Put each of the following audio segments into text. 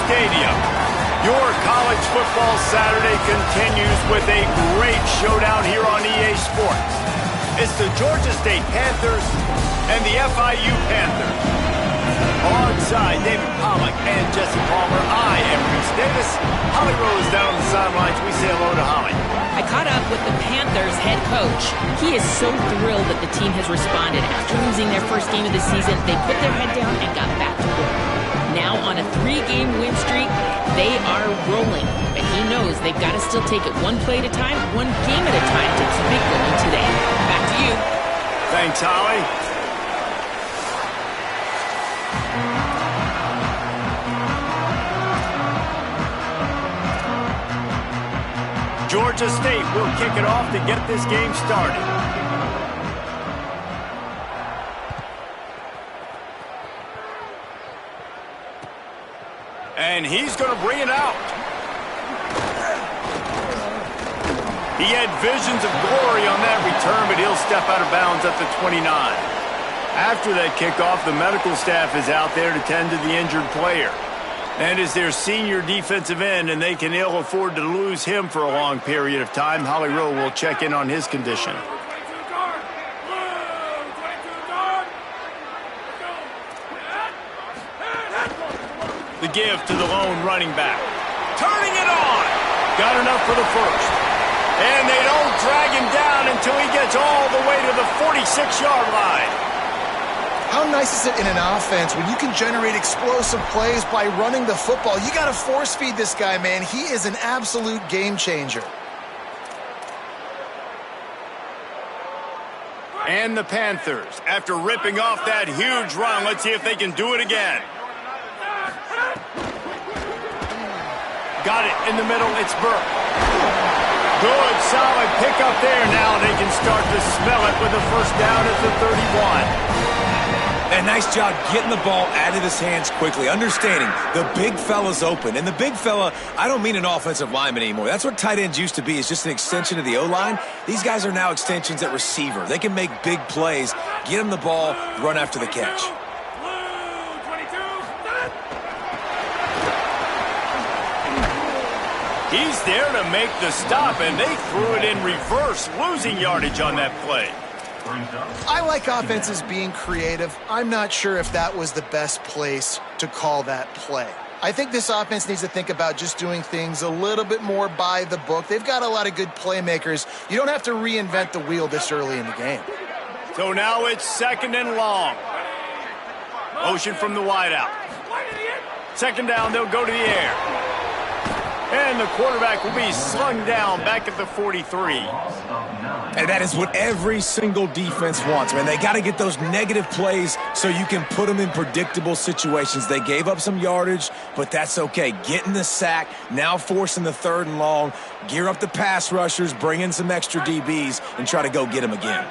Stadium. Your college football Saturday continues with a great showdown here on EA Sports. It's the Georgia State Panthers and the FIU Panthers. Alongside David Pollack and Jesse Palmer, I am Reese Davis. Holly Rose down on the sidelines. We say hello to Holly. I caught up with the Panthers head coach. He is so thrilled that the team has responded. After losing their first game of the season, they put their head down and got back to work. Now on a 3-game win streak, they are rolling. But he knows they've got to still take it one play at a time, one game at a time to keep it going today. Back to you. Thanks, Holly. Georgia State will kick it off to get this game started. And he's going to bring it out. He had visions of glory on that return, but he'll step out of bounds at the 29. After that kickoff, the medical staff is out there to tend to the injured player. And is their senior defensive end, and they can ill afford to lose him for a long period of time. Holly Rowe will check in on his condition. The give to the lone running back. Turning it on. Got enough for the first. And they don't drag him down until he gets all the way to the 46-yard line. How nice is it in an offense when you can generate explosive plays by running the football? You got to force feed this guy, man. He is an absolute game changer. And the Panthers, after ripping off that huge run, let's see if they can do it again. Got it in the middle. It's Burke. Good, solid pickup there. Now they can start to smell it with a first down at the 31. And nice job getting the ball out of his hands quickly, understanding the big fella's open. And the big fella, I don't mean an offensive lineman anymore. That's what tight ends used to be, is just an extension of the O-line. These guys are now extensions at receiver. They can make big plays, get him the ball, run after the catch. He's there to make the stop, and they threw it in reverse, losing yardage on that play. I like offenses being creative. I'm not sure if that was the best place to call that play. I think this offense needs to think about just doing things a little bit more by the book. They've got a lot of good playmakers. You don't have to reinvent the wheel this early in the game. So now it's 2nd and long. Motion from the wideout. 2nd down, they'll go to the air. And the quarterback will be slung down back at the 43. And that is what every single defense wants, man. They got to get those negative plays so you can put them in predictable situations. They gave up some yardage, but that's okay. Getting the sack, now forcing the 3rd and long, gear up the pass rushers, bring in some extra DBs, and try to go get them again.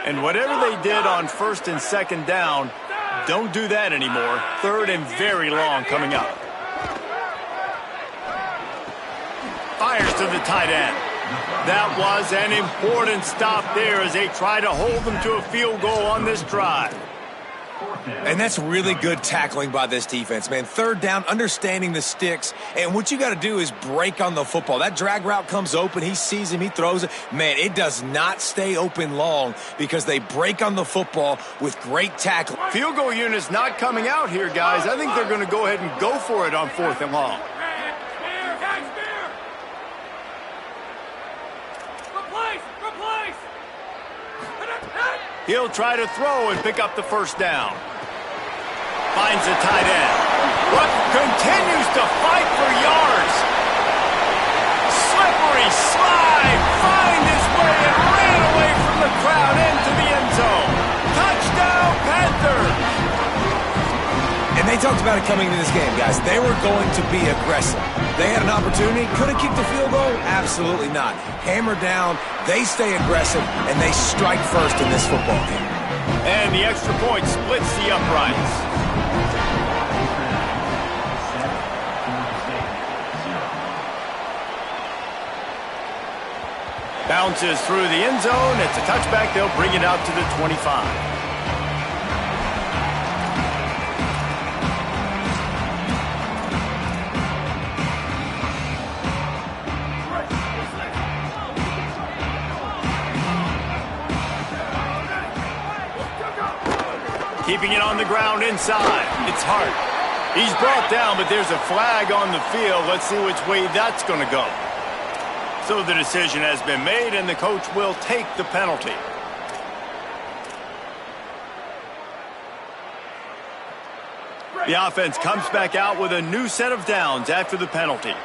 And whatever they did on 1st and 2nd down, don't do that anymore. 3rd and very long coming up. Fires to the tight end. That was an important stop there as they try to hold them to a field goal on this drive. And that's really good tackling by this defense, man. 3rd down, understanding the sticks. And what you got to do is break on the football. That drag route comes open. He sees him. He throws it. Man, it does not stay open long because they break on the football with great tackling. Field goal unit's not coming out here, guys. I think they're going to go ahead and go for it on 4th and long. He'll try to throw and pick up the 1st down. Finds a tight end. But continues to fight for yards. Slippery slide. Find his way and ran away from the crowd into the end zone. Touchdown, Panthers. And they talked about it coming into this game, guys. They were going to be aggressive. They had an opportunity. Could have kicked the field goal? Absolutely not. Hammer down. They stay aggressive, and they strike first in this football game. And the extra point splits the uprights. Bounces through the end zone. It's a touchback. They'll bring it out to the 25. Keeping it on the ground inside. It's Hart. He's brought down, but there's a flag on the field. Let's see which way that's going to go. So the decision has been made, and the coach will take the penalty. The offense comes back out with a new set of downs after the penalty.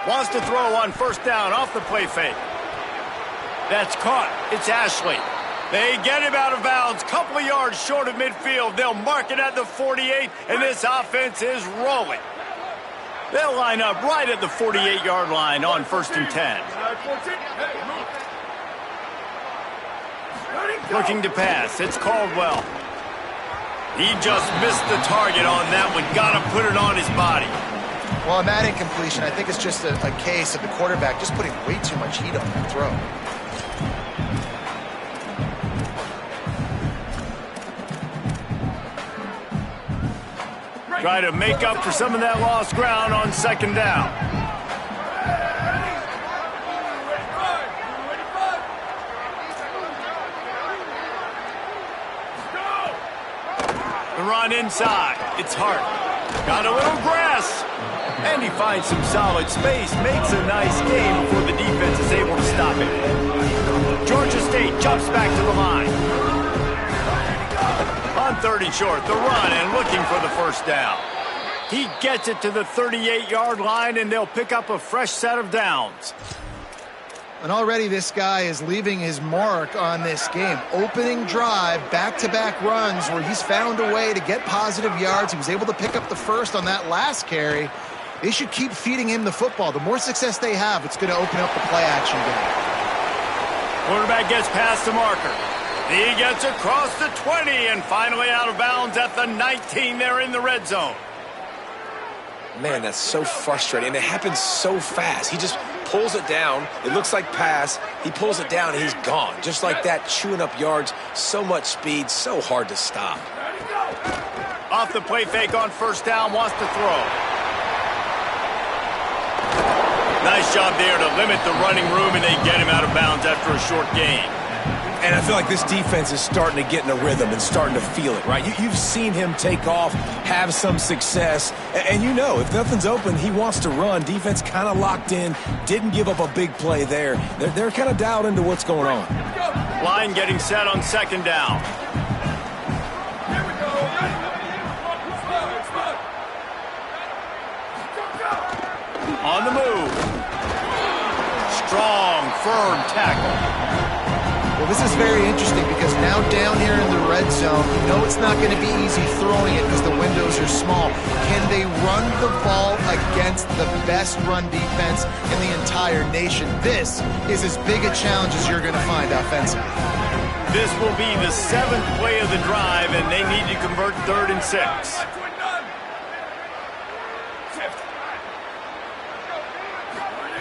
Wants to throw on first down off the play fake. That's caught. It's Ashley. They get him out of bounds. Couple of yards short of midfield. They'll mark it at the 48, and this offense is rolling. They'll line up right at the 48-yard line on 1st and 10. Looking to pass. It's Caldwell. He just missed the target on that one. Got to put it on his body. Well, on that incompletion, I think it's just a case of the quarterback just putting way too much heat on that throw. Try to make up for some of that lost ground on 2nd down. The run inside. It's Hart. Got a little grass. And he finds some solid space. Makes a nice game before the defense is able to stop it. Georgia State jumps back to the line. On 30 short, the run and looking for the first down. He gets it to the 38-yard line, and they'll pick up a fresh set of downs. And already this guy is leaving his mark on this game. Opening drive, back-to-back runs where he's found a way to get positive yards. He was able to pick up the first on that last carry. They should keep feeding him the football. The more success they have, it's going to open up the play-action game. Quarterback gets past the marker. He gets across the 20 and finally out of bounds at the 19. They're in the red zone. Man, that's so frustrating. And it happens so fast. He just pulls it down. It looks like pass. He pulls it down, and he's gone. Just like that, chewing up yards. So much speed, so hard to stop. Off the play fake on first down, wants to throw. Nice job there to limit the running room, and they get him out of bounds after a short gain. And I feel like this defense is starting to get in a rhythm and starting to feel it, right? You've seen him take off, have some success, and you know if nothing's open, he wants to run. Defense kind of locked in, didn't give up a big play there. They're kind of dialed into what's going on. Line getting set on 2nd down. On the move. Strong, firm tackle. Well, this is very interesting because now down here in the red zone, you know it's not going to be easy throwing it because the windows are small. Can they run the ball against the best run defense in the entire nation? This is as big a challenge as you're going to find offensively. This will be the 7th play of the drive, and they need to convert 3rd and 6.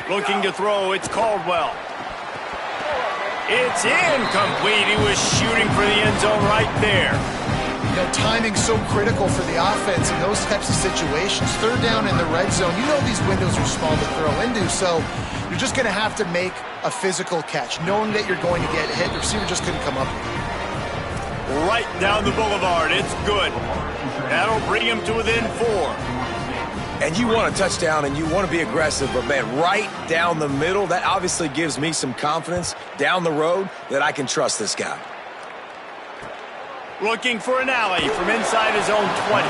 Looking to throw, it's Caldwell. It's incomplete. He was shooting for the end zone right there. You know, timing's so critical for the offense in those types of situations. 3rd down in the red zone, you know these windows are small to throw into, so you're just going to have to make a physical catch, knowing that you're going to get hit. The receiver just couldn't come up with it. Right down the boulevard. It's good. That'll bring him to within 4. And you want a touchdown and you want to be aggressive, but man, right down the middle, that obviously gives me some confidence down the road that I can trust this guy. Looking for an alley from inside his own 20.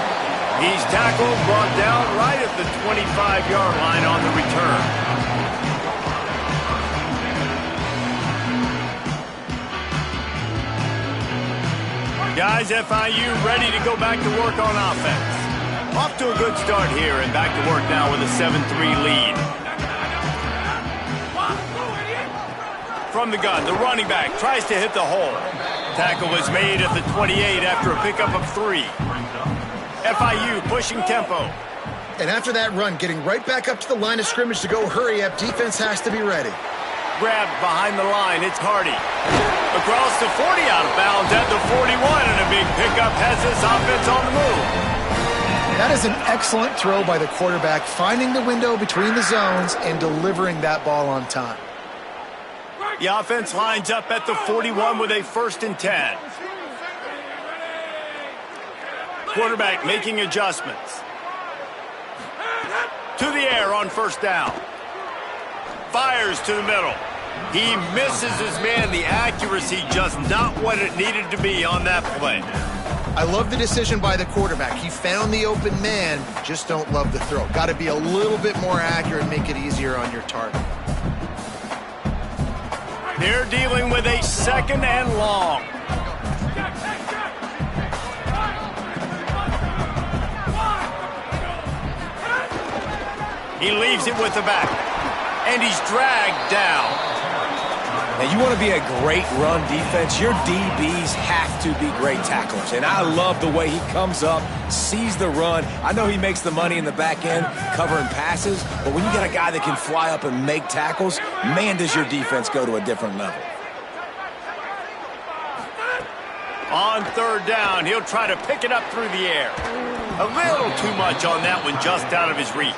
He's tackled, brought down right at the 25-yard line on the return. Guys, FIU ready to go back to work on offense. Off to a good start here and back to work now with a 7-3 lead. From the gun, the running back tries to hit the hole. Tackle is made at the 28 after a pickup of 3. FIU pushing tempo. And after that run, getting right back up to the line of scrimmage to go hurry up, defense has to be ready. Grabbed behind the line, it's Hardy. Across the 40, out of bounds at the 41, and a big pickup has this offense on the move. That is an excellent throw by the quarterback, finding the window between the zones and delivering that ball on time. The offense lines up at the 41 with a 1st and 10. Quarterback making adjustments. To the air on 1st down. Fires to the middle. He misses his man. The accuracy just not what it needed to be on that play. I love the decision by the quarterback. He found the open man, just don't love the throw. Got to be a little bit more accurate and make it easier on your target. They're dealing with a 2nd and long. He leaves it with the back, and he's dragged down. Now, you want to be a great run defense, your DBs have to be great tacklers. And I love the way he comes up, sees the run. I know he makes the money in the back end covering passes, but when you got a guy that can fly up and make tackles, man, does your defense go to a different level. On 3rd down, he'll try to pick it up through the air. A little too much on that one, just out of his reach.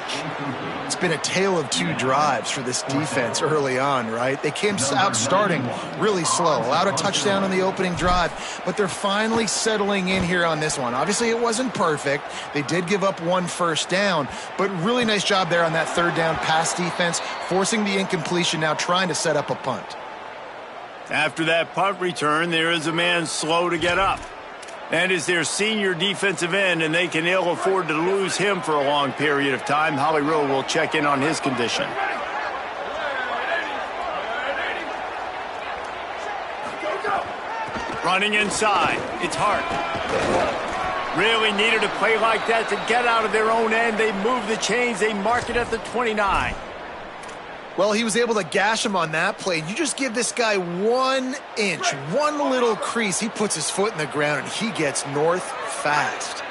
It's been a tale of 2 drives for this defense early on, right? They came out starting really slow, allowed a touchdown on the opening drive, but they're finally settling in here on this one. Obviously, it wasn't perfect. They did give up 1 first down, but really nice job there on that 3rd down pass defense, forcing the incompletion, now trying to set up a punt. After that punt return, there is a man slow to get up. And is their senior defensive end, and they can ill afford to lose him for a long period of time. Holly Rowe will check in on his condition. Running inside, it's Hart. Really needed a play like that to get out of their own end. They move the chains, they mark it at the 29. Well, he was able to gash him on that play. You just give this guy 1 inch, 1 little crease. He puts his foot in the ground, and he gets north fast.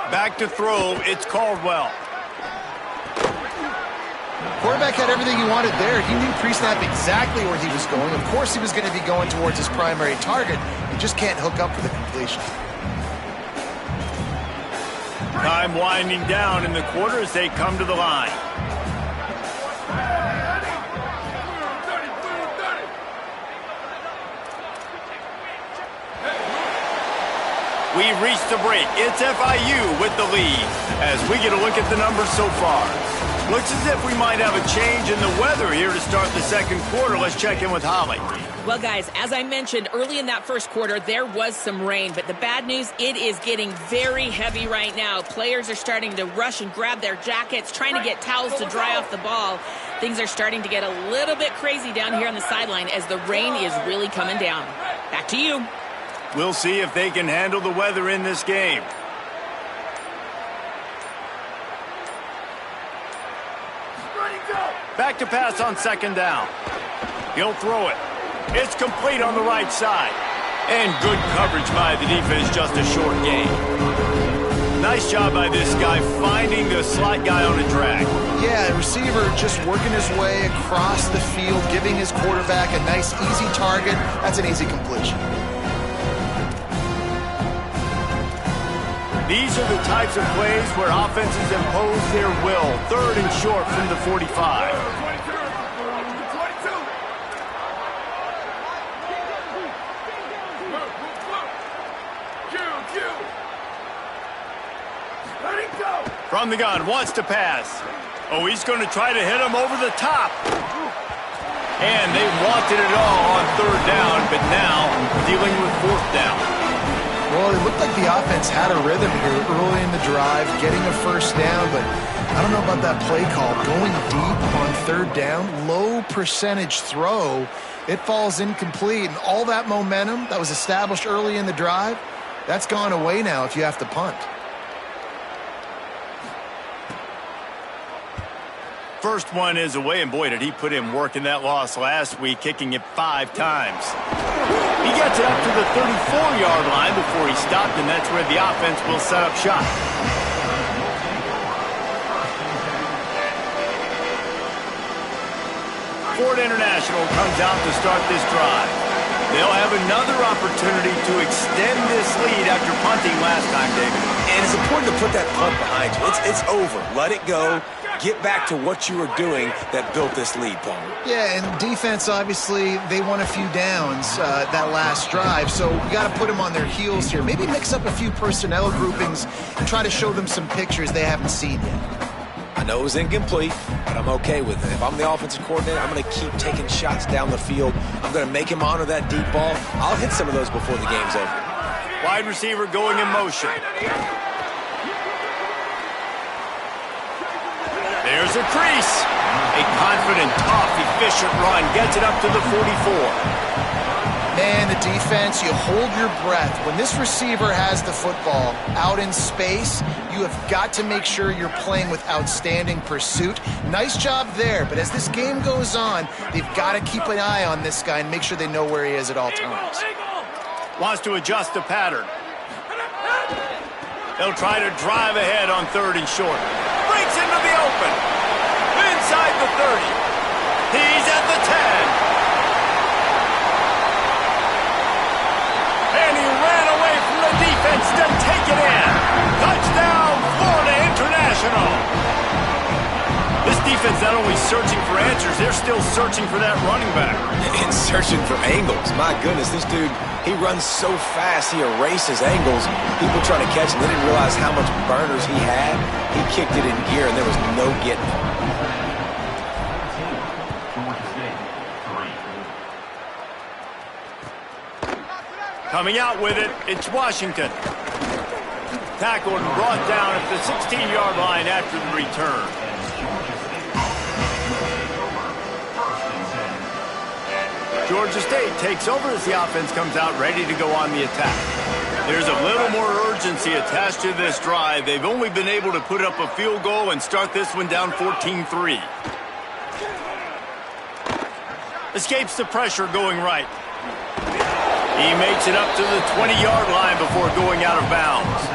Back to throw, it's Caldwell. Quarterback had everything he wanted there. He knew pre-snap exactly where he was going. Of course he was going to be going towards his primary target. He just can't hook up for the completion. Time winding down in the quarter as they come to the line. We've reached the break. It's FIU with the lead as we get a look at the numbers so far. Looks as if we might have a change in the weather here to start the 2nd quarter. Let's check in with Holly. Well, guys, as I mentioned, early in that 1st quarter, there was some rain. But the bad news, it is getting very heavy right now. Players are starting to rush and grab their jackets, trying to get towels to dry off the ball. Things are starting to get a little bit crazy down here on the sideline as the rain is really coming down. Back to you. We'll see if they can handle the weather in this game. Back to pass on 2nd down. He'll throw it. It's complete on the right side. And good coverage by the defense, just a short gain. Nice job by this guy finding the slot guy on a drag. Yeah, the receiver just working his way across the field, giving his quarterback a nice, easy target. That's an easy completion. These are the types of plays where offenses impose their will. 3rd and short from the 45. From the gun, wants to pass. Oh, he's going to try to hit him over the top. And they wanted it all on 3rd down, but now dealing with 4th down. Well, it looked like the offense had a rhythm here early in the drive, getting a 1st down, but I don't know about that play call. Going deep on 3rd down, low percentage throw, it falls incomplete, and all that momentum that was established early in the drive, that's gone away now if you have to punt. First one is away, and boy, did he put in work in that loss last week, kicking it 5 times. He gets it up to the 34-yard line before he stopped, and that's where the offense will set up shop. Ford International comes out to start this drive. They'll have another opportunity to extend this lead after punting last time, David. And it's important to put that punt behind you. It's over. Let it go. Get back to what you were doing that built this lead, Paul. Yeah, and defense, obviously, they won a few downs that last drive, so we got to put them on their heels here. Maybe mix up a few personnel groupings and try to show them some pictures they haven't seen yet. I know it was incomplete, but I'm okay with it. If I'm the offensive coordinator, I'm going to keep taking shots down the field. I'm going to make him honor that deep ball. I'll hit some of those before the game's over. Wide receiver going in motion. There's a crease. A confident, tough, efficient run gets it up to the 44. Man, the defense, you hold your breath. When this receiver has the football out in space, you have got to make sure you're playing with outstanding pursuit. Nice job there, but as this game goes on, they've got to keep an eye on this guy and make sure they know where he is at all times. Wants to adjust the pattern. They'll try to drive ahead on 3rd and short. Breaks into the open. Inside the 30. He's at the 10. And he ran away from the defense to take it in. Touchdown, Florida International. This defense not only searching for answers, they're still searching for that running back. And searching for angles. My goodness, this dude, he runs so fast, he erases angles. People trying to catch him, they didn't realize how much burners he had. He kicked it in gear, and there was no getting it. Coming out with it, it's Washington. Tackled and brought down at the 16-yard line after the return. Georgia State takes over as the offense comes out ready to go on the attack. There's a little more urgency attached to this drive. They've only been able to put up a field goal and start this one down 14-3. Escapes the pressure going right. He makes it up to the 20-yard line before going out of bounds.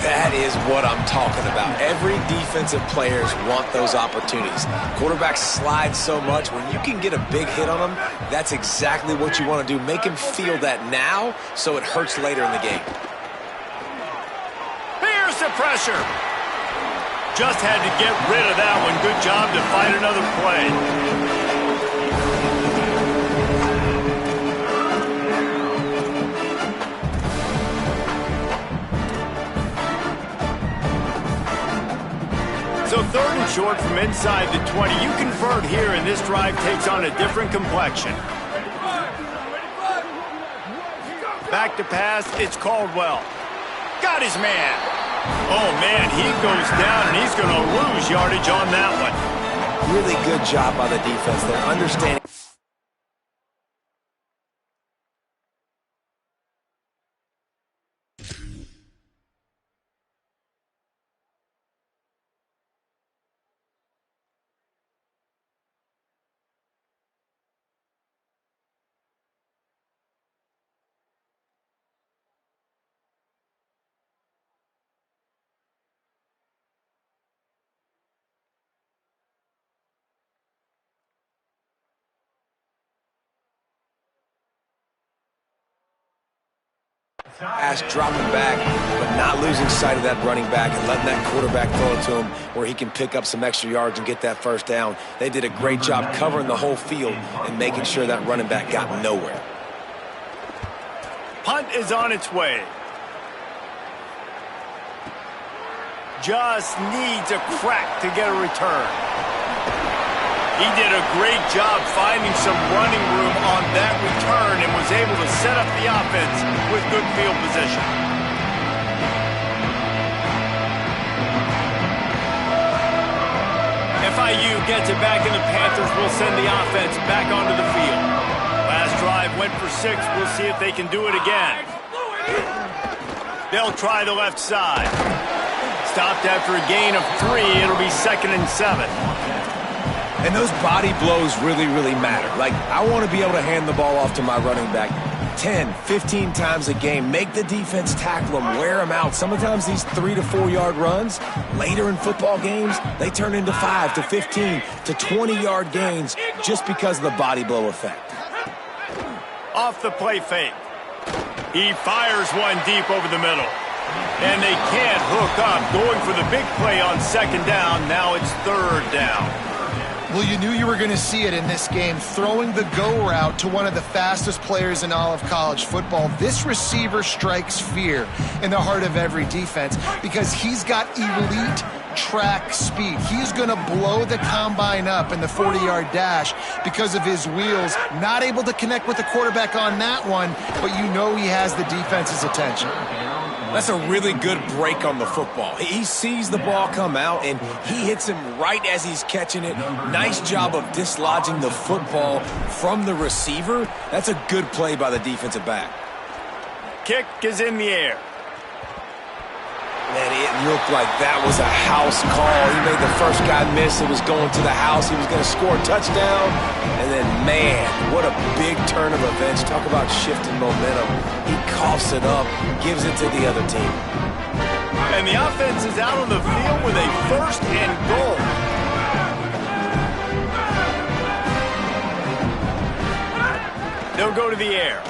That is what I'm talking about. Every defensive players want those opportunities. Quarterbacks slide so much. When you can get a big hit on them, that's exactly what you want to do. Make him feel that now so it hurts later in the game. Here's the pressure. Just had to get rid of that one. Good job to find another play. So 3rd and short from inside the 20. You convert here, and this drive takes on a different complexion. Back to pass, it's Caldwell. Got his man. Oh, man, he goes down, and he's going to lose yardage on that one. Really good job by the defense. They're understanding. Pass, dropping back, but not losing sight of that running back and letting that quarterback throw it to him where he can pick up some extra yards and get that first down. They did a great job covering the whole field and making sure that running back got nowhere. Punt is on its way. Just needs a crack to get a return. He did a great job finding some running room on that return and was able to set up the offense with good field position. FIU gets it back, and the Panthers will send the offense back onto the field. Last drive went for 6. We'll see if they can do it again. They'll try the left side. Stopped after a gain of 3. It'll be 2nd and 7. And those body blows really, really matter. Like, I want to be able to hand the ball off to my running back 10, 15 times a game. Make the defense tackle them, wear them out. Sometimes these 3 to 4 yard runs, later in football games, they turn into 5 to 15 to 20 yard gains just because of the body blow effect. Off the play fake. He fires one deep over the middle. And they can't hook up. Going for the big play on second down. Now it's third down. Well, you knew you were going to see it in this game, throwing the go route to one of the fastest players in all of college football. This receiver strikes fear in the heart of every defense because he's got elite track speed. He's going to blow the combine up in the 40-yard dash because of his wheels. Not able to connect with the quarterback on that one, but you know he has the defense's attention. That's a really good break on the football. He sees the ball come out, and he hits him right as he's catching it. Nice job of dislodging the football from the receiver. That's a good play by the defensive back. Kick is in the air. Man, it looked like that was a house call. He made the first guy miss. It was going to the house. He was going to score a touchdown. And then, man, what a big turn of events. Talk about shifting momentum. He coughs it up, gives it to the other team. And the offense is out on the field with a first and goal. They'll go to the air.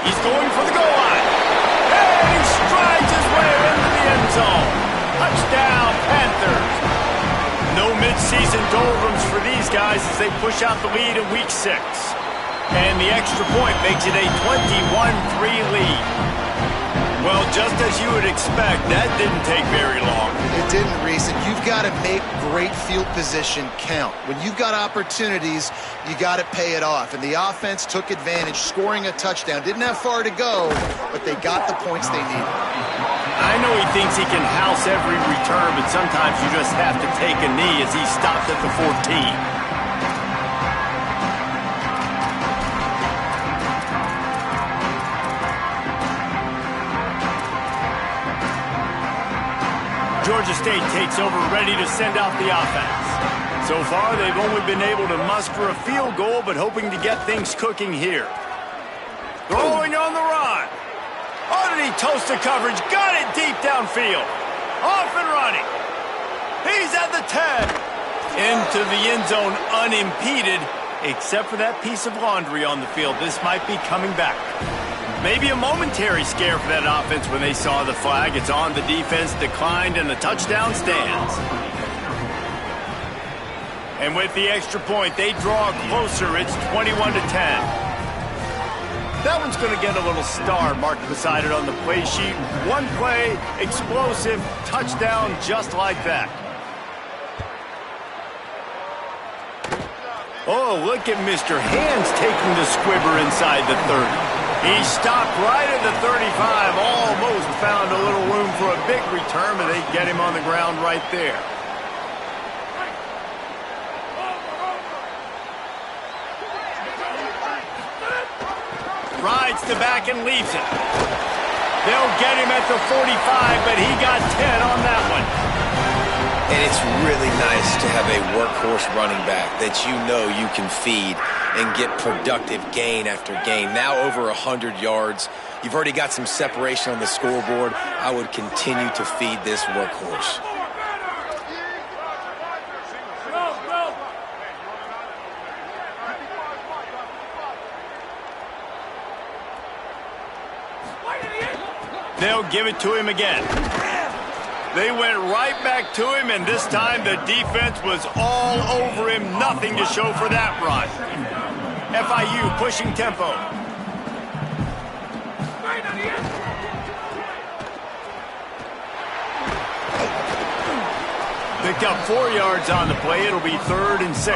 He's going for the goal line. And he strides his way into the end zone. Touchdown, Panthers. No mid-season doldrums for these guys as they push out the lead in Week 6. And the extra point makes it a 21-3 lead. Well, just as you would expect, that didn't take very long. It didn't, Reese, and you've got to make great field position count. When you've got opportunities, you got to pay it off. And the offense took advantage, scoring a touchdown. Didn't have far to go, but they got the points they needed. I know he thinks he can house every return, but sometimes you just have to take a knee as he stopped at the 14. Georgia State takes over, ready to send out the offense. So far, they've only been able to muster a field goal, but hoping to get things cooking here. Throwing on the run. Underneath toast to coverage, got it deep downfield. Off and running. He's at the 10. Into the end zone unimpeded, except for that piece of laundry on the field. This might be coming back. Maybe a momentary scare for that offense when they saw the flag. It's on, the defense declined, and the touchdown stands. And with the extra point, they draw closer. It's 21-10. That one's going to get a little star marked beside it on the play sheet. One play, explosive, touchdown just like that. Oh, look at Mr. Hands taking the squibber inside the 30. He stopped right at the 35, almost found a little room for a big return, but they get him on the ground right there. Rides to back and leaves it. They'll get him at the 45, but he got 10 on that one. And it's really nice to have a workhorse running back that you know you can feed and get productive gain after gain. Now over 100 yards. You've already got some separation on the scoreboard. I would continue to feed this workhorse. They'll give it to him again. They went right back to him, and this time the defense was all over him. Nothing to show for that run. FIU pushing tempo. Picked up 4 yards on the play. It'll be 3rd and 6.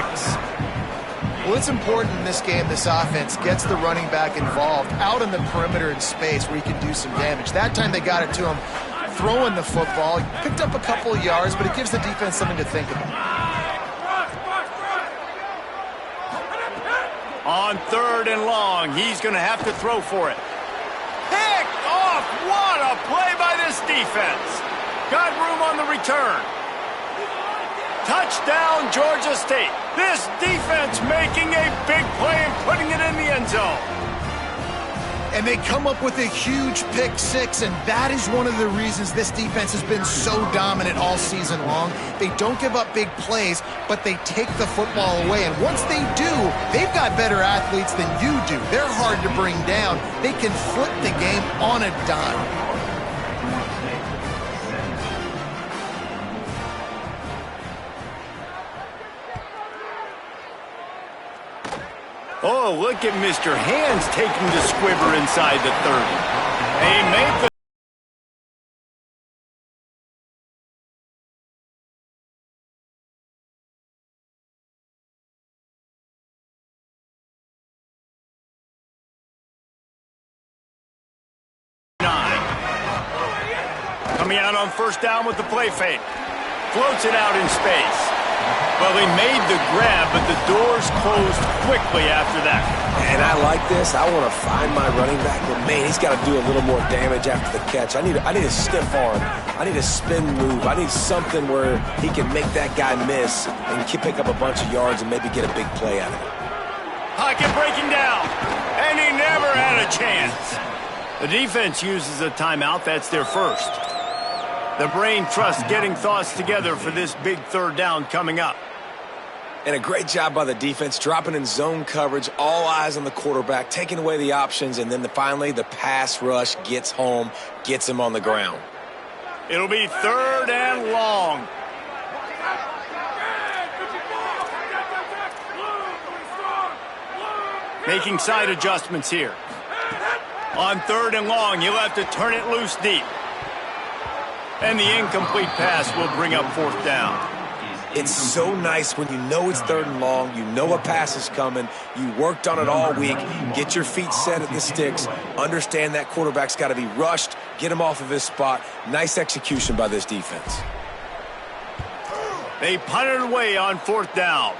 Well, it's important in this game, this offense gets the running back involved out in the perimeter in space where he can do some damage. That time they got it to him throwing the football. He picked up a couple of yards, but it gives the defense something to think about. On 3rd and long, he's going to have to throw for it. Picked off! What a play by this defense! Got room on the return. Touchdown, Georgia State. This defense making a big play and putting it in the end zone. And they come up with a huge pick six, and that is one of the reasons this defense has been so dominant all season long. They don't give up big plays, but they take the football away. And once they do, they've got better athletes than you do. They're hard to bring down. They can flip the game on a dime. Oh, look at Mr. Hands taking the squibber inside the 30. They make the... Coming out on first down with the play fake. Floats it out in space. Well, they made the grab, but the doors closed quickly after that. And I like this. I want to find my running back, but man, he's got to do a little more damage after the catch. I need a stiff arm. I need a spin move. I need something where he can make that guy miss and pick up a bunch of yards and maybe get a big play out of it. Pocket breaking down, and he never had a chance. The defense uses a timeout. That's their first. The brain trust getting thoughts together for this big third down coming up. And a great job by the defense, dropping in zone coverage, all eyes on the quarterback, taking away the options, and then finally the pass rush gets home, gets him on the ground. It'll be third and long. Making side adjustments here. On third and long, you'll have to turn it loose deep. And the incomplete pass will bring up fourth down. It's so nice when you know it's third and long, you know a pass is coming, you worked on it all week, get your feet set at the sticks, understand that quarterback's got to be rushed, get him off of his spot. Nice execution by this defense. They punt it away on fourth down.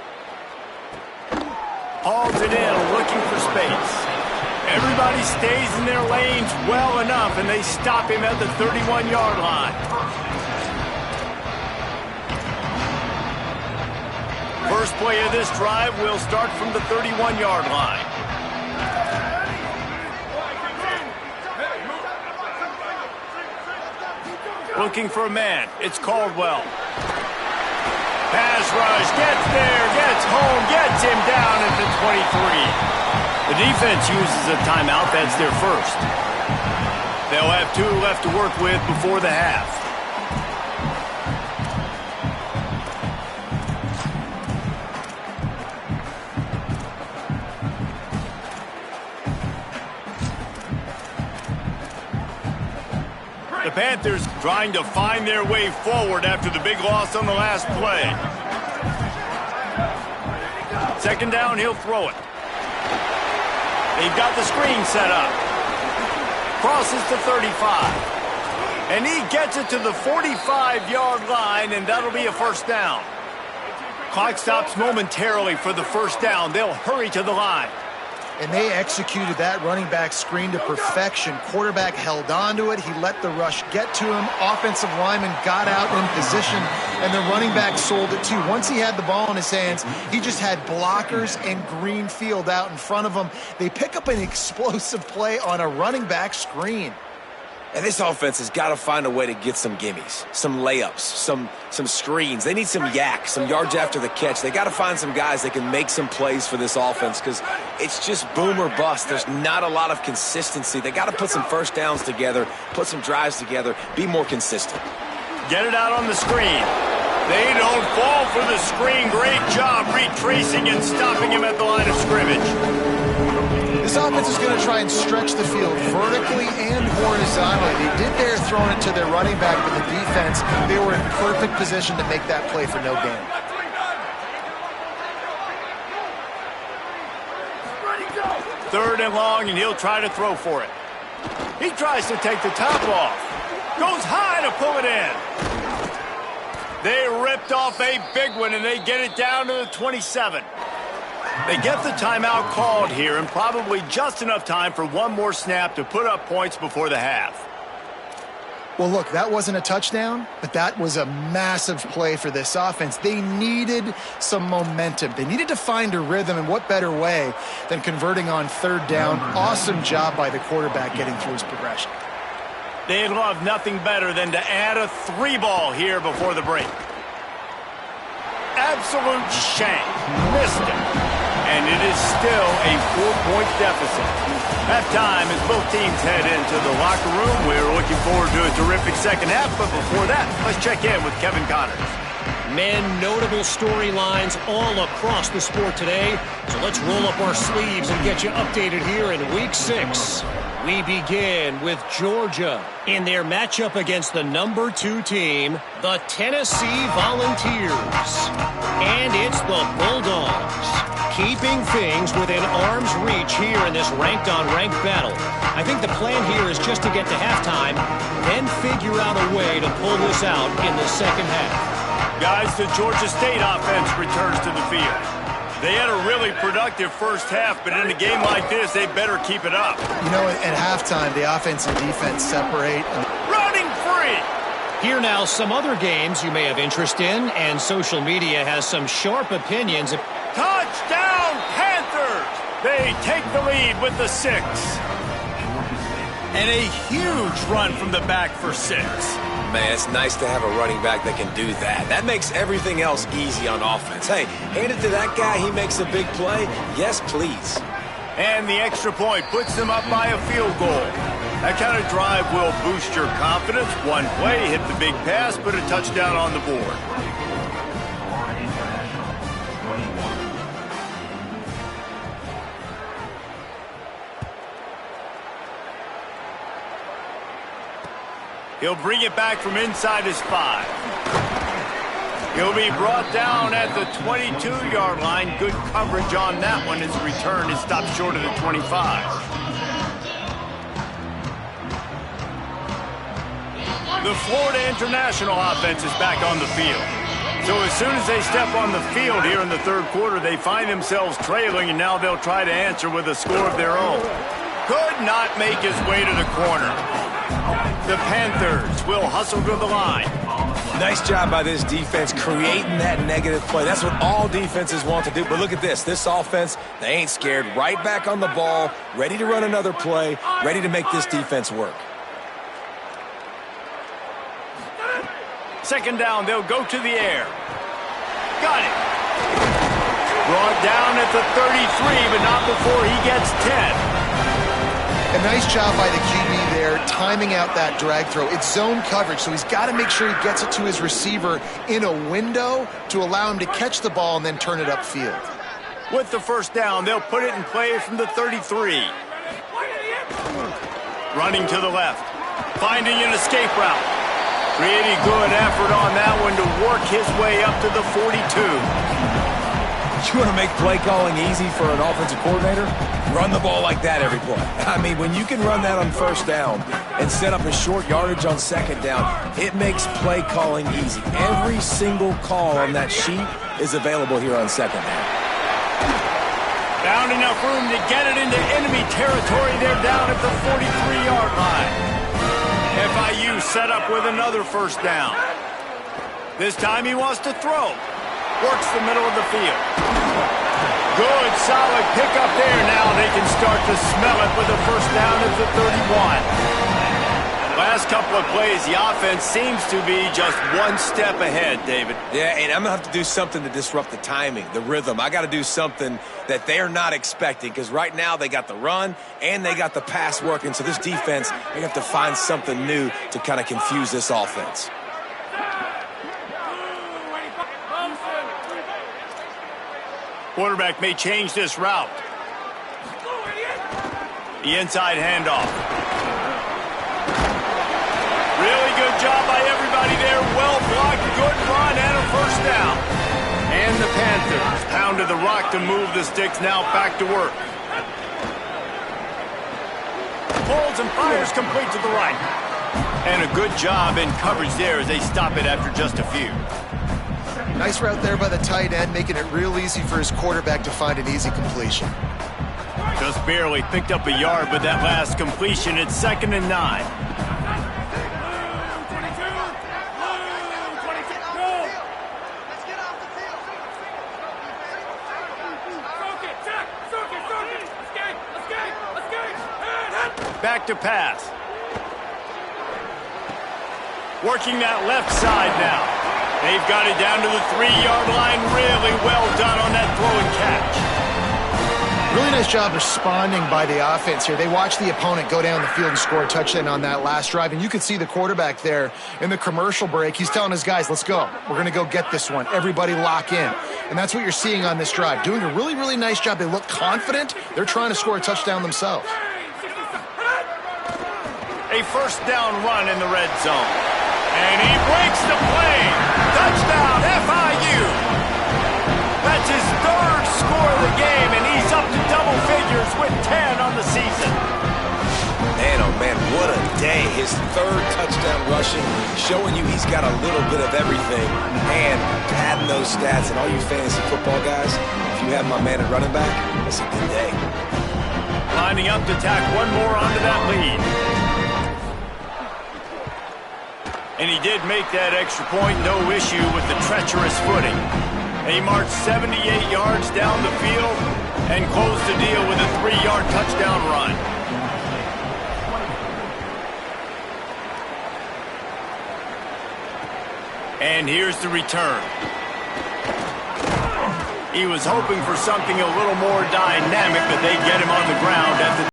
Hauls it in, looking for space. Everybody stays in their lanes well enough, and they stop him at the 31-yard line. First play of this drive will start from the 31-yard line. Looking for a man. It's Caldwell. Pass rush, gets there, gets home, gets him down at the 23. The defense uses a timeout. That's their first. They'll have 2 left to work with before the half. The Panthers trying to find their way forward after the big loss on the last play. Second down, he'll throw it. They've got the screen set up. Crosses to 35. And he gets it to the 45-yard line, and that'll be a first down. Clock stops momentarily for the first down. They'll hurry to the line. And they executed that running back screen to perfection. Quarterback held on to it. He let the rush get to him. Offensive lineman got out in position, and the running back sold it too. Once he had the ball in his hands, he just had blockers and green field out in front of him. They pick up an explosive play on a running back screen. And this offense has got to find a way to get some gimmies, some layups, some screens. They need some yak, some yards after the catch. They got to find some guys that can make some plays for this offense because it's just boom or bust. There's not a lot of consistency. They got to put some first downs together, put some drives together, be more consistent. Get it out on the screen. They don't fall for the screen. Great job retracing and stopping him at the line of scrimmage. This offense is going to try and stretch the field vertically and horizontally. They did their throwing it to their running back, but the defense, they were in perfect position to make that play for no gain. Third and long, and he'll try to throw for it. He tries to take the top off. Goes high to pull it in. They ripped off a big one, and they get it down to the 27. They get the timeout called here, and probably just enough time for one more snap to put up points before the half. Well, look, that wasn't a touchdown, but that was a massive play for this offense. They needed some momentum. They needed to find a rhythm, and what better way than converting on third down. Awesome job by the quarterback getting through his progression. They'd love nothing better than to add a 3-ball here before the break. Absolute shank. Missed it. And it is still a 4-point deficit. Halftime as both teams head into the locker room. We're looking forward to a terrific second half, but before that, let's check in with Kevin Connors. Men, notable storylines all across the sport today. So let's roll up our sleeves and get you updated here in Week 6. We begin with Georgia in their matchup against the number 2 team, the Tennessee Volunteers. And it's the Bulldogs, keeping things within arm's reach here in this ranked-on-ranked battle. I think the plan here is just to get to halftime, then figure out a way to pull this out in the second half. Guys, the Georgia State offense returns to the field. They had a really productive first half, but in a game like this, they better keep it up. You know, at halftime, the offense and defense separate. Running free! Here now, some other games you may have interest in, and social media has some sharp opinions. Touchdown, Panthers! They take the lead with the 6. And a huge run from the back for 6. Man, it's nice to have a running back that can do that. That makes everything else easy on offense. Hey, hand it to that guy, he makes a big play. Yes, please. And the extra point puts them up by a field goal. That kind of drive will boost your confidence. One play, hit the big pass, put a touchdown on the board. He'll bring it back from inside his 5. He'll be brought down at the 22-yard line. Good coverage on that one. His return is stopped short of the 25. The Florida International offense is back on the field. So as soon as they step on the field here in the third quarter, they find themselves trailing, and now they'll try to answer with a score of their own. Could not make his way to the corner. The Panthers will hustle to the line. Nice job by this defense creating that negative play. That's what all defenses want to do. But look at this. This offense, they ain't scared. Right back on the ball, ready to run another play, ready to make this defense work. Second down, they'll go to the air. Got it. Brought down at the 33, but not before he gets 10. A nice job by the QB there, timing out that drag throw. It's zone coverage, so he's got to make sure he gets it to his receiver in a window to allow him to catch the ball and then turn it upfield. With the first down, they'll put it in play from the 33. Running to the left, finding an escape route. Pretty good effort on that one to work his way up to the 42. You want to make play calling easy for an offensive coordinator? Run the ball like that every play. I mean, when you can run that on first down and set up a short yardage on second down, it makes play calling easy. Every single call on that sheet is available here on second down. Found enough room to get it into enemy territory. They're down at the 43-yard line. FIU set up with another first down. This time he wants to throw. Works the middle of the field. Good, solid pickup there. Now they can start to smell it with a first down at the 31. Last couple of plays, the offense seems to be just one step ahead, David. Yeah, and I'm going to have to do something to disrupt the timing, the rhythm. I got to do something that they're not expecting, because right now they got the run and they got the pass working. So this defense, they have to find something new to kind of confuse this offense. Quarterback may change this route. The inside handoff. Really good job by everybody there. Well blocked, good run, and a first down. And the Panthers pounded the rock to move the sticks, now back to work. Pulls and fires complete to the right. And a good job in coverage there as they stop it after just a few. Nice route there by the tight end, making it real easy for his quarterback to find an easy completion. Just barely picked up a yard with that last completion. It's 2nd and 9. back to pass. Working that left side now. They've got it down to the 3-yard line. Really well done on that throw and catch. Really nice job responding by the offense here. They watched the opponent go down the field and score a touchdown on that last drive, and you could see the quarterback there in the commercial break. He's telling his guys, let's go. We're going to go get this one. Everybody lock in. And that's what you're seeing on this drive. Doing a really, really nice job. They look confident. They're trying to score a touchdown themselves. A first down run in the red zone. And he breaks the play. Touchdown, FIU. That's his third score of the game, and he's up to double figures with 10 on the season. Man, oh man, what a day. His third touchdown rushing, showing you he's got a little bit of everything. And adding those stats, and all you fantasy football guys, if you have my man at running back, that's a good day. Lining up to tack one more onto that lead. And he did make that extra point, no issue with the treacherous footing. He marched 78 yards down the field and closed the deal with a 3-yard touchdown run. And here's the return. He was hoping for something a little more dynamic, but they get him on the ground at the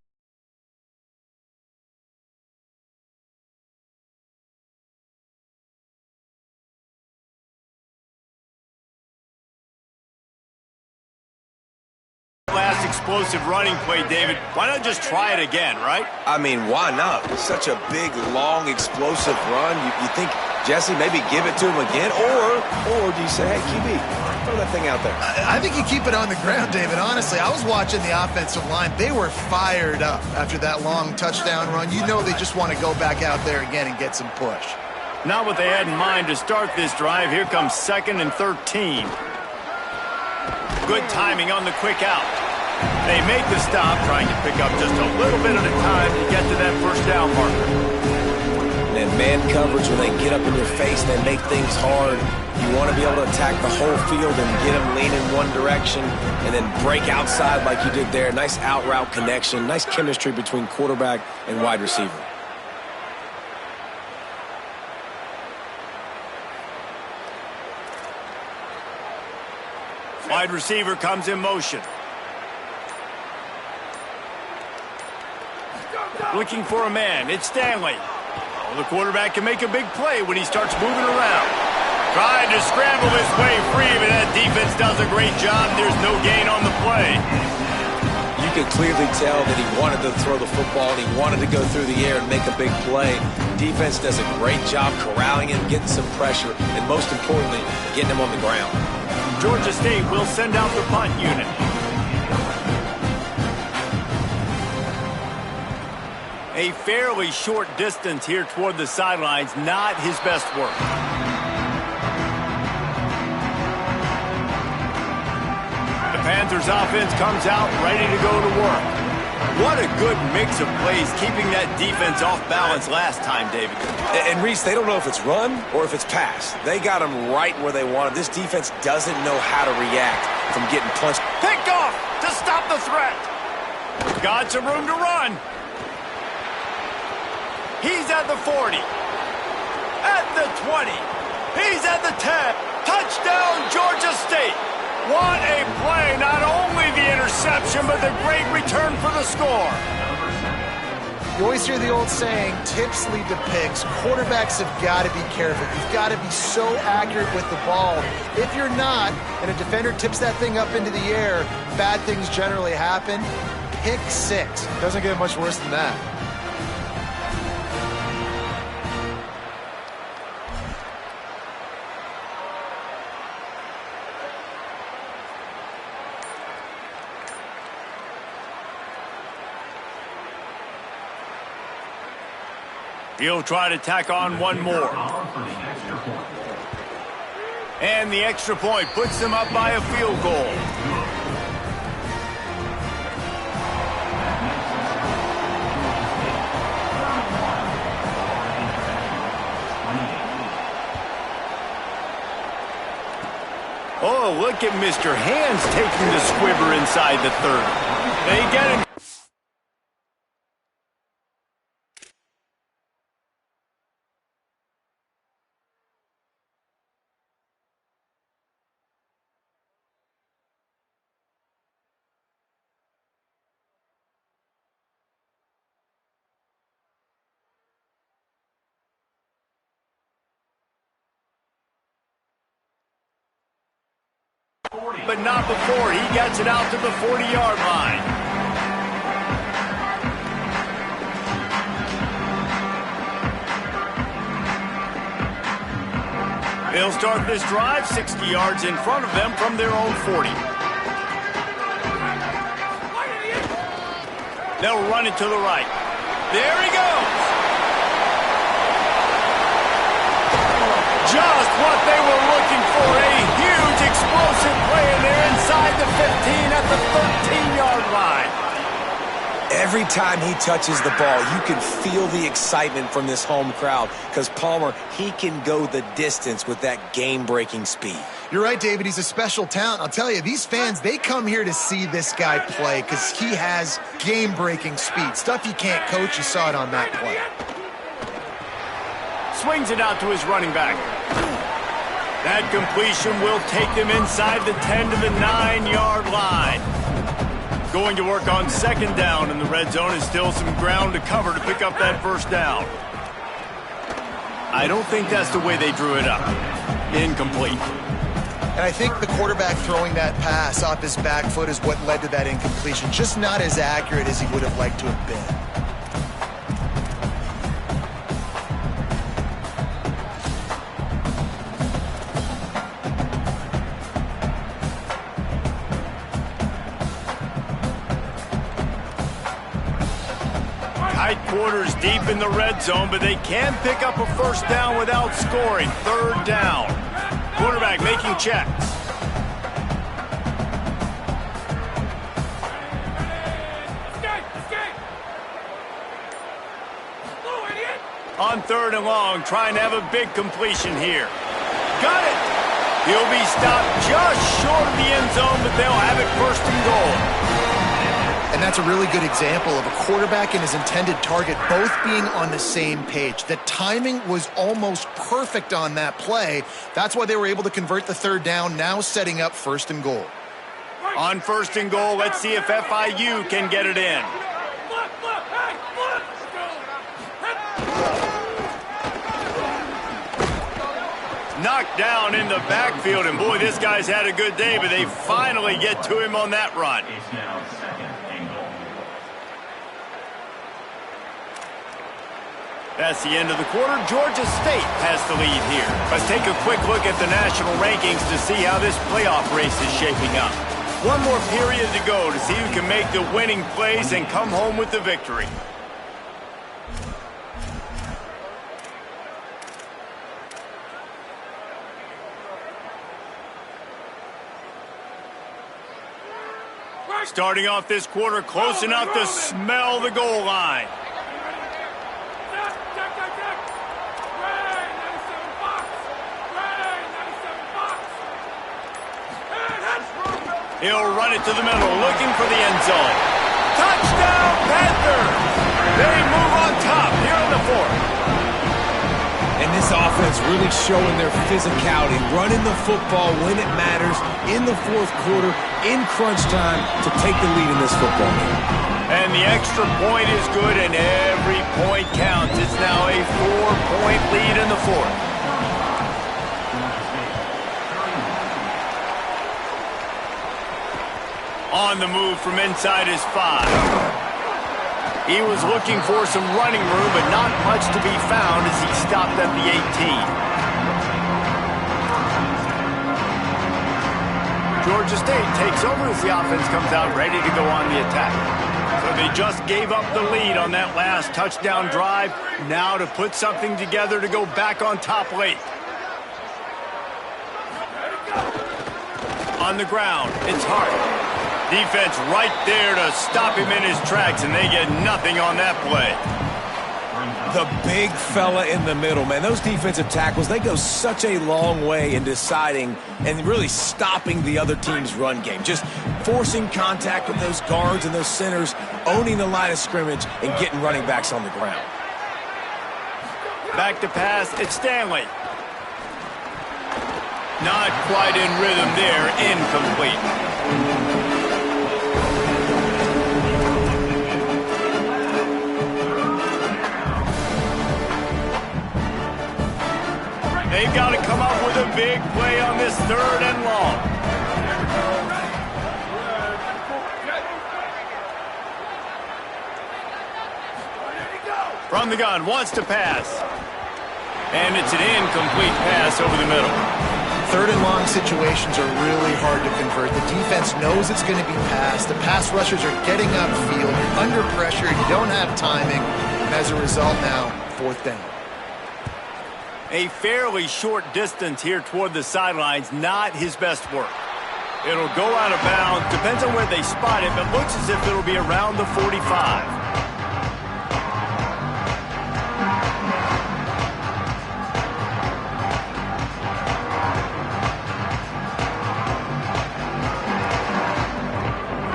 last explosive running play, David. Why not just try it again, right? I mean, why not? Such a big, long, explosive run. You think, Jesse, maybe give it to him again? Or do you say, hey, QB, throw that thing out there? I think you keep it on the ground, David. Honestly, I was watching the offensive line. They were fired up after that long touchdown run. You know they just want to go back out there again and get some push. Not what they had in mind to start this drive. Here comes 2nd and 13. Good timing on the quick out. They make the stop, trying to pick up just a little bit at a time to get to that first down marker. And man coverage, when they get up in your face, they make things hard. You want to be able to attack the whole field and get them leaning one direction and then break outside like you did there. Nice out route connection, nice chemistry between quarterback and wide receiver. Wide receiver comes in motion. Looking for a man. It's Stanley. Oh, the quarterback can make a big play when he starts moving around. Trying to scramble his way free, but that defense does a great job. There's no gain on the play. You could clearly tell that he wanted to throw the football and he wanted to go through the air and make a big play. Defense does a great job corralling him, getting some pressure, and most importantly, getting him on the ground. Georgia State will send out the punt unit. A fairly short distance here toward the sidelines, not his best work. The Panthers offense comes out ready to go to work. What a good mix of plays, keeping that defense off balance last time, David. And Reese, they don't know if it's run or if it's pass. They got them right where they want it. This defense doesn't know how to react from getting punched. Picked off to stop the threat. Got some room to run. He's at the 40, at the 20, he's at the 10. Touchdown, Georgia State. What a play, not only the interception, but the great return for the score. You always hear the old saying, tips lead to picks. Quarterbacks have got to be careful. You've got to be so accurate with the ball. If you're not, and a defender tips that thing up into the air, bad things generally happen. Pick 6. Doesn't get much worse than that. He'll try to tack on one more. And the extra point puts them up by a field goal. Oh, look at Mr. Hands taking the squibber inside the 30. They get him. but not before he gets it out to the 40-yard line. They'll start this drive 60 yards in front of them from their own 40. They'll run it to the right. There he goes. Just what they were looking for. A huge explosive play, and they're inside the 15 at the 13-yard line. Every time he touches the ball, you can feel the excitement from this home crowd because Palmer, he can go the distance with that game-breaking speed. You're right, David. He's a special talent. I'll tell you, these fans, they come here to see this guy play because he has game-breaking speed. Stuff you can't coach. You saw it on that play. Swings it out to his running back. That completion will take them inside the 10 to the 9-yard line. Going to work on second down in the red zone, and still some ground to cover to pick up that first down. I don't think that's the way they drew it up. Incomplete. And I think the quarterback throwing that pass off his back foot is what led to that incompletion. Just not as accurate as he would have liked to have been. Tight quarters deep in the red zone, but they can pick up a first down without scoring. Third down. Quarterback making checks. On third and long, trying to have a big completion here. Got it! He'll be stopped just short of the end zone, but they'll have it first and goal. And that's a really good example of a quarterback and his intended target both being on the same page. The timing was almost perfect on that play. That's why they were able to convert the third down, now setting up first and goal. On first and goal, let's see if FIU can get it in. Knocked down in the backfield, and boy, this guy's had a good day, but they finally get to him on that run. That's the end of the quarter. Georgia State has the lead here. Let's take a quick look at the national rankings to see how this playoff race is shaping up. One more period to go to see who can make the winning plays and come home with the victory. Starting off this quarter close enough to smell the goal line. He'll run it to the middle, looking for the end zone. Touchdown, Panthers! They move on top here in the fourth. And this offense really showing their physicality, running the football when it matters, in the fourth quarter, in crunch time, to take the lead in this football game. And the extra point is good, and every point counts. It's now a 4-point lead in the fourth. On the move from inside his 5. He was looking for some running room, but not much to be found as he stopped at the 18. Georgia State takes over as the offense comes out ready to go on the attack. So they just gave up the lead on that last touchdown drive. Now to put something together to go back on top late. On the ground, it's Hart. Defense right there to stop him in his tracks, and they get nothing on that play. The big fella in the middle, man. Those defensive tackles, they go such a long way in deciding and really stopping the other team's run game. Just forcing contact with those guards and those centers, owning the line of scrimmage, and getting running backs on the ground. Back to pass, it's Stanley. Not quite in rhythm there, incomplete. They've got to come up with a big play on this third and long. From the gun, wants to pass. And it's an incomplete pass over the middle. Third and long situations are really hard to convert. The defense knows it's going to be passed. The pass rushers are getting upfield. You're under pressure. You don't have timing. And as a result now, fourth down. A fairly short distance here toward the sidelines, not his best work. It'll go out of bounds. Depends on where they spot it, but looks as if it'll be around the 45.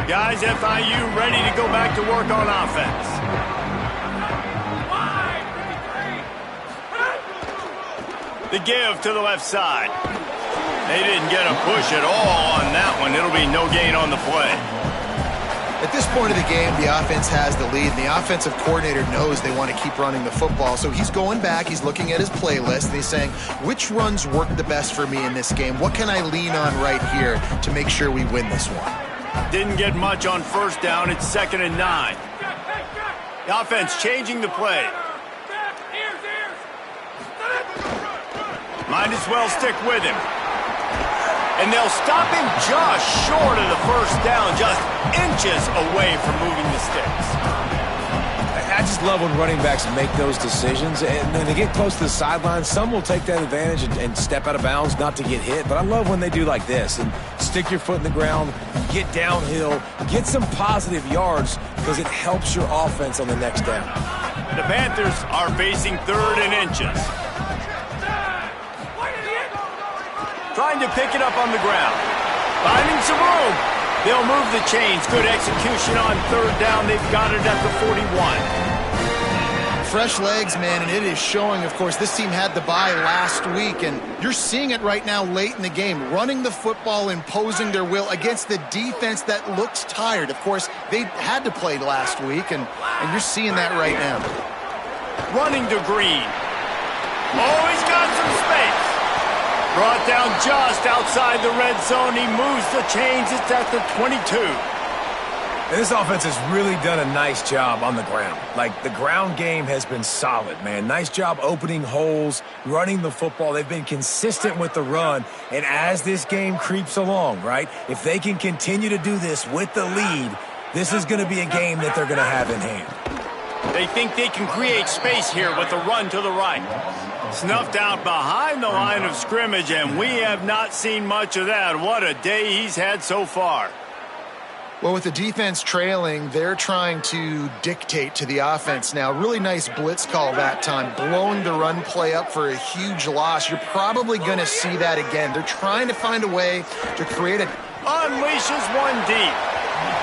Guys, FIU ready to go back to work on offense. The give to the left side. They didn't get a push at all on that one. It'll be no gain on the play. At this point of the game, the offense has the lead, and the offensive coordinator knows they want to keep running the football. So he's going back, he's looking at his playlist, and he's saying, which runs work the best for me in this game? What can I lean on right here to make sure we win this one? Didn't get much on first down. It's 2nd and 9. The offense changing the play. Might as well stick with him. And they'll stop him just short of the first down, just inches away from moving the sticks. I just love when running backs make those decisions. And when they get close to the sideline, some will take that advantage and step out of bounds not to get hit. But I love when they do like this and stick your foot in the ground, get downhill, get some positive yards because it helps your offense on the next down. The Panthers are facing 3rd and inches. Trying to pick it up on the ground. Finding some room. They'll move the chains. Good execution on 3rd down. They've got it at the 41. Fresh legs, man, and it is showing. Of course, this team had the bye last week, and you're seeing it right now late in the game. Running the football, imposing their will against the defense that looks tired. Of course, they had to play last week, and you're seeing that right now. Running to Green. Oh, he's got some space. Brought down just outside the red zone. He moves the chains. It's at the 22. And this offense has really done a nice job on the ground. Like, the ground game has been solid, man. Nice job opening holes, running the football. They've been consistent with the run. And as this game creeps along, right, if they can continue to do this with the lead, this is going to be a game that they're going to have in hand. They think they can create space here with the run to the right. Snuffed out behind the line of scrimmage, and we have not seen much of that. What a day he's had so far. Well, with the defense trailing, they're trying to dictate to the offense now. Really nice blitz call that time, blowing the run play up for a huge loss. You're probably going to see that again. They're trying to find a way to create a... Unleashes one deep.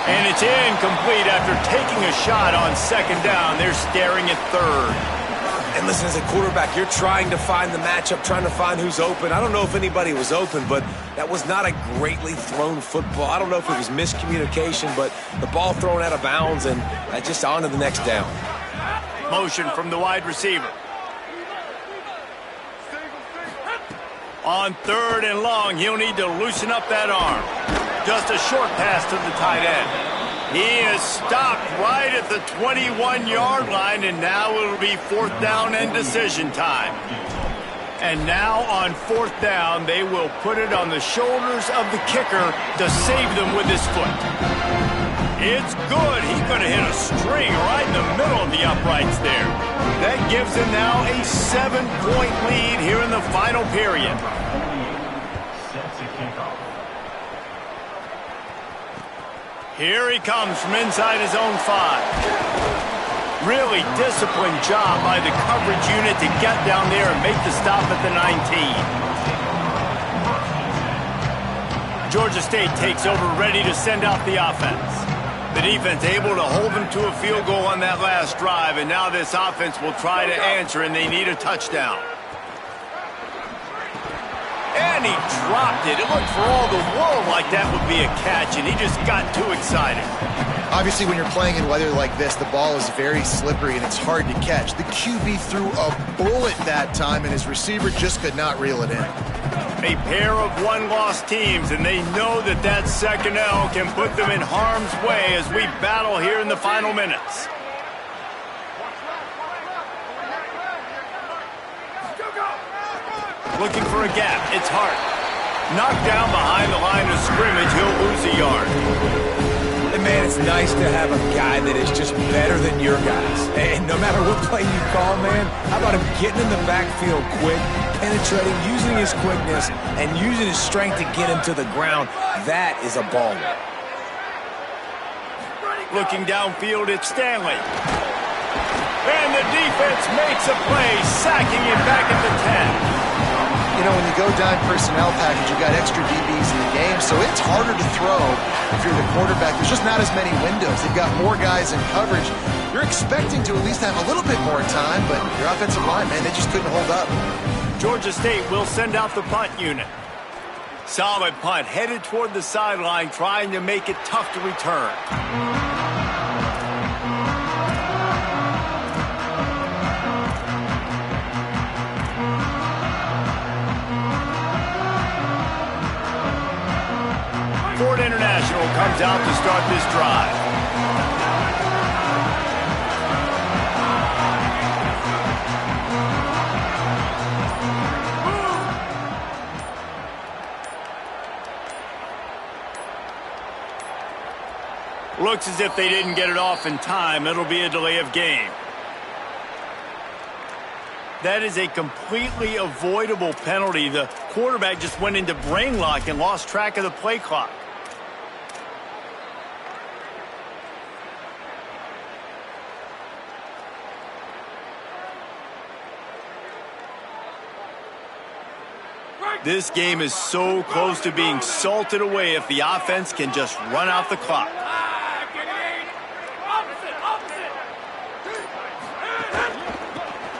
And it's incomplete after taking a shot on 2nd down. They're staring at 3rd. And listen, as a quarterback, you're trying to find the matchup, trying to find who's open. I don't know if anybody was open, but that was not a greatly thrown football. I don't know if it was miscommunication, but the ball thrown out of bounds and just on to the next down. Motion from the wide receiver. On 3rd and long, he'll need to loosen up that arm. Just a short pass to the tight end. He is stopped right at the 21-yard line, and now it'll be 4th down and decision time. And now on 4th down, they will put it on the shoulders of the kicker to save them with his foot. It's good. He could have hit a string right in the middle of the uprights there. That gives him now a 7-point lead here in the final period. Here he comes from inside his own 5. Really disciplined job by the coverage unit to get down there and make the stop at the 19. Georgia State takes over, ready to send out the offense. The defense able to hold them to a field goal on that last drive, and now this offense will try to answer, and they need a touchdown. And he dropped it. It looked for all the world like that would be a catch, and he just got too excited. Obviously, when you're playing in weather like this, the ball is very slippery and it's hard to catch. The QB threw a bullet that time, and his receiver just could not reel it in. A pair of one-loss teams, and they know that that 2nd L can put them in harm's way as we battle here in the final minutes. Looking for a gap. It's Hart. Knocked down behind the line of scrimmage. He'll lose a yard. And man, it's nice to have a guy that is just better than your guys. And no matter what play you call, man, how about him getting in the backfield quick, penetrating, using his quickness, and using his strength to get him to the ground. That is a baller. Looking downfield, it's Stanley. And the defense makes a play, sacking him back at the 10. You know, when you go dime personnel package, you got extra DBs in the game, so it's harder to throw if you're the quarterback. There's just not as many windows. They've got more guys in coverage. You're expecting to at least have a little bit more time, but your offensive line, man, they just couldn't hold up. Georgia State will send out the punt unit. Solid punt, headed toward the sideline, trying to make it tough to return. Ford International comes out to start this drive. Looks as if they didn't get it off in time. It'll be a delay of game. That is a completely avoidable penalty. The quarterback just went into brain lock and lost track of the play clock. This game is so close to being salted away if the offense can just run out the clock.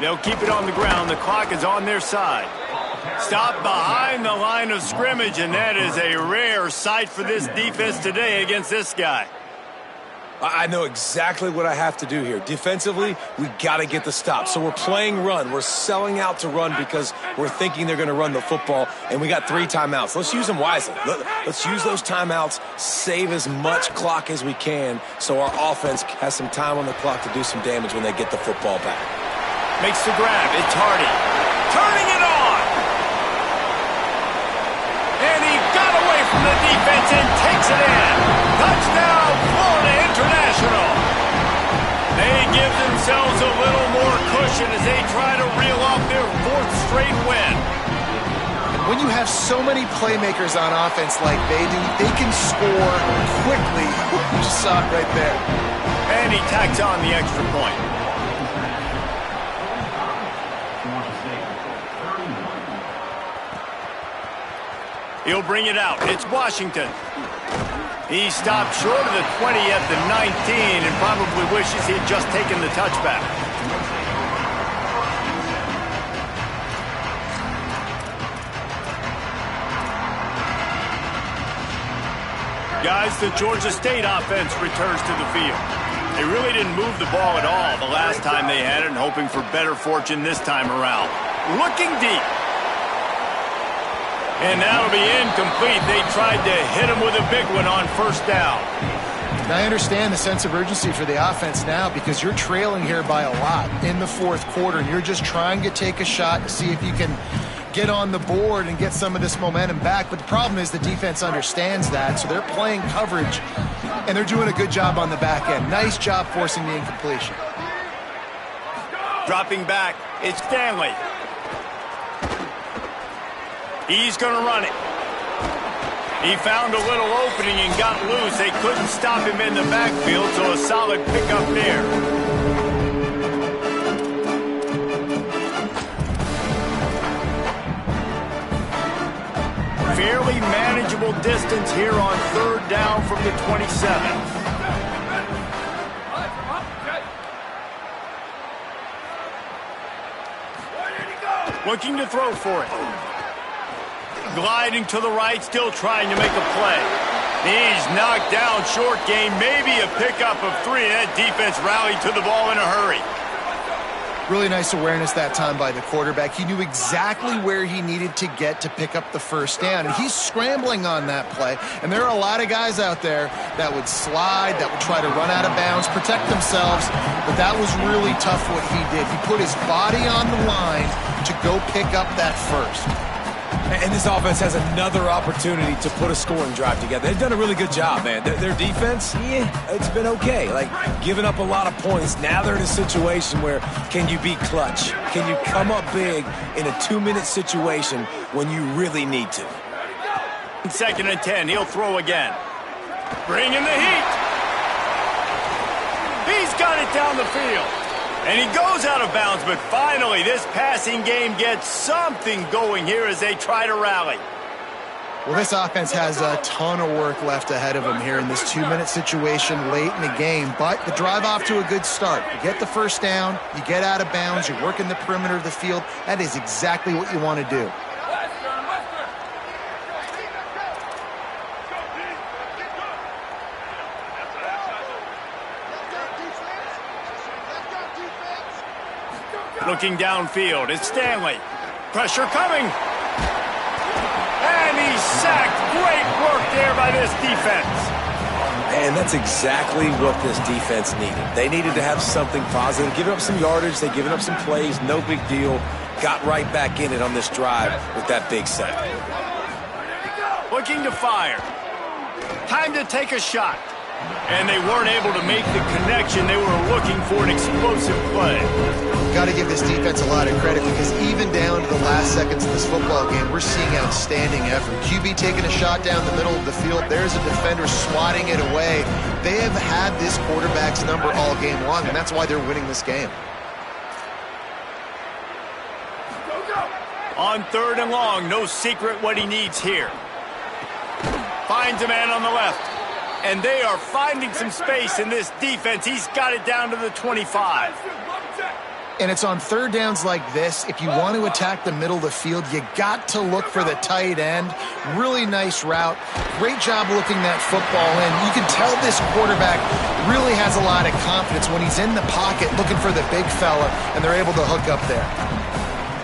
They'll keep it on the ground. The clock is on their side. Stop behind the line of scrimmage, and that is a rare sight for this defense today against this guy. I know exactly what I have to do here. Defensively, we got to get the stop. So we're playing run. We're selling out to run because we're thinking they're going to run the football, and we got 3 timeouts. Let's use them wisely. Let's use those timeouts, save as much clock as we can so our offense has some time on the clock to do some damage when they get the football back. Makes the grab. It's Hardy. Turning it on. And he got away from the defense and takes it in. Touchdown, Florida International. They give themselves a little more cushion as they try to reel off their 4th straight win. When you have so many playmakers on offense like they do, they can score quickly. You just saw it right there. And he tacks on the extra point. He'll bring it out. It's Washington. He stopped short of the 20 at the 19 and probably wishes he had just taken the touchback. Guys, the Georgia State offense returns to the field. They really didn't move the ball at all the last time they had it, and hoping for better fortune this time around. Looking deep. And that'll be incomplete. They tried to hit him with a big one on 1st down. And I understand the sense of urgency for the offense now because you're trailing here by a lot in the 4th quarter, and you're just trying to take a shot to see if you can get on the board and get some of this momentum back. But the problem is the defense understands that, so they're playing coverage, and they're doing a good job on the back end. Nice job forcing the incompletion. Dropping back, it's Stanley. He's going to run it. He found a little opening and got loose. They couldn't stop him in the backfield, so a solid pickup there. Fairly manageable distance here on 3rd down from the 27. Looking to throw for it. Gliding to the right, still trying to make a play. He's knocked down short game, maybe a pickup of 3. That defense rallied to the ball in a hurry. Really nice awareness that time by the quarterback. He knew exactly where he needed to get to pick up the 1st down, and he's scrambling on that play. And there are a lot of guys out there that would slide, that would try to run out of bounds, protect themselves, but that was really tough what he did. He put his body on the line to go pick up that 1st. And this offense has another opportunity to put a scoring drive together. They've done a really good job, man. Their defense, it's been okay. Like, giving up a lot of points. Now they're in a situation where can you be clutch? Can you come up big in a 2-minute situation when you really need to? 2nd and 10, he'll throw again. Bringing the heat. He's got it down the field. And he goes out of bounds, but finally this passing game gets something going here as they try to rally. Well, this offense has a ton of work left ahead of them here in this 2-minute situation late in the game, but the drive off to a good start. You get the first down, you get out of bounds, you're working the perimeter of the field. That is exactly what you want to do. Looking downfield, it's Stanley. Pressure coming. And he's sacked. Great work there by this defense. And that's exactly what this defense needed. They needed to have something positive. Giving up some yardage, they've given up some plays, no big deal. Got right back in it on this drive with that big sack. Looking to fire. Time to take a shot. And they weren't able to make the connection. They were looking for an explosive play. Got to give this defense a lot of credit because even down to the last seconds of this football game, we're seeing outstanding effort. QB taking a shot down the middle of the field. There's a defender swatting it away. They have had this quarterback's number all game long, and that's why they're winning this game. On 3rd and long, no secret what he needs here. Finds a man on the left. And they are finding some space in this defense. He's got it down to the 25. And it's on 3rd downs like this. If you want to attack the middle of the field, you got to look for the tight end. Really nice route. Great job looking that football in. You can tell this quarterback really has a lot of confidence when he's in the pocket looking for the big fella, and they're able to hook up there.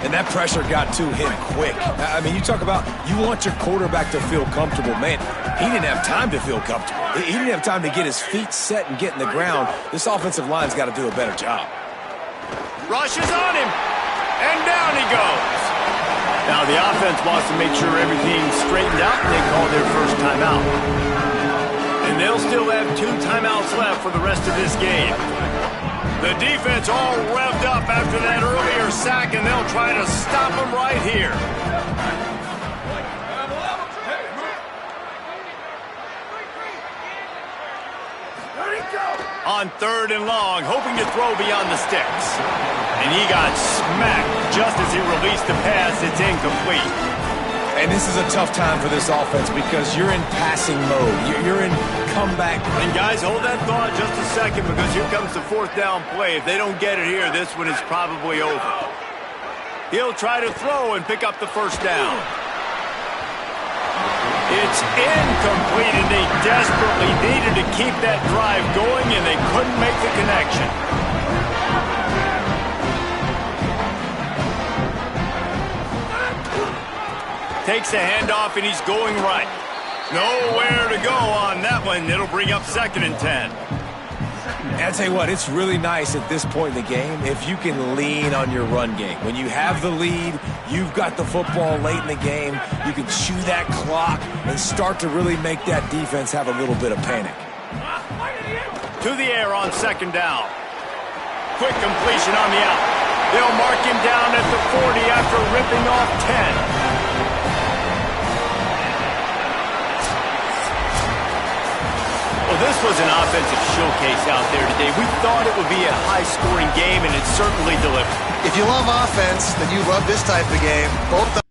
And that pressure got to him quick. I mean, you talk about you want your quarterback to feel comfortable. Man, he didn't have time to feel comfortable. He didn't have time to get his feet set and get in the ground. This offensive line's got to do a better job. Rushes on him, and down he goes. Now the offense wants to make sure everything's straightened out, and they call their first timeout. And they'll still have 2 timeouts left for the rest of this game. The defense all revved up after that earlier sack, and they'll try to stop him right here. On 3rd and long, hoping to throw beyond the sticks. And he got smacked just as he released the pass. It's incomplete. And this is a tough time for this offense because you're in passing mode. You're in comeback. And guys, hold that thought just a second because here comes the 4th down play. If they don't get it here, this one is probably over. He'll try to throw and pick up the 1st down. It's incomplete, and they desperately needed to keep that drive going, and they couldn't make the connection. Takes a handoff, and he's going right. Nowhere to go on that one. It'll bring up 2nd and 10. And I tell you what, it's really nice at this point in the game if you can lean on your run game. When you have the lead, you've got the football late in the game, you can chew that clock and start to really make that defense have a little bit of panic. To the air on 2nd down. Quick completion on the out. They'll mark him down at the 40 after ripping off 10. Well, this was an offensive showcase out there today. We thought it would be a high-scoring game, and it certainly delivered. If you love offense, then you love this type of game. Both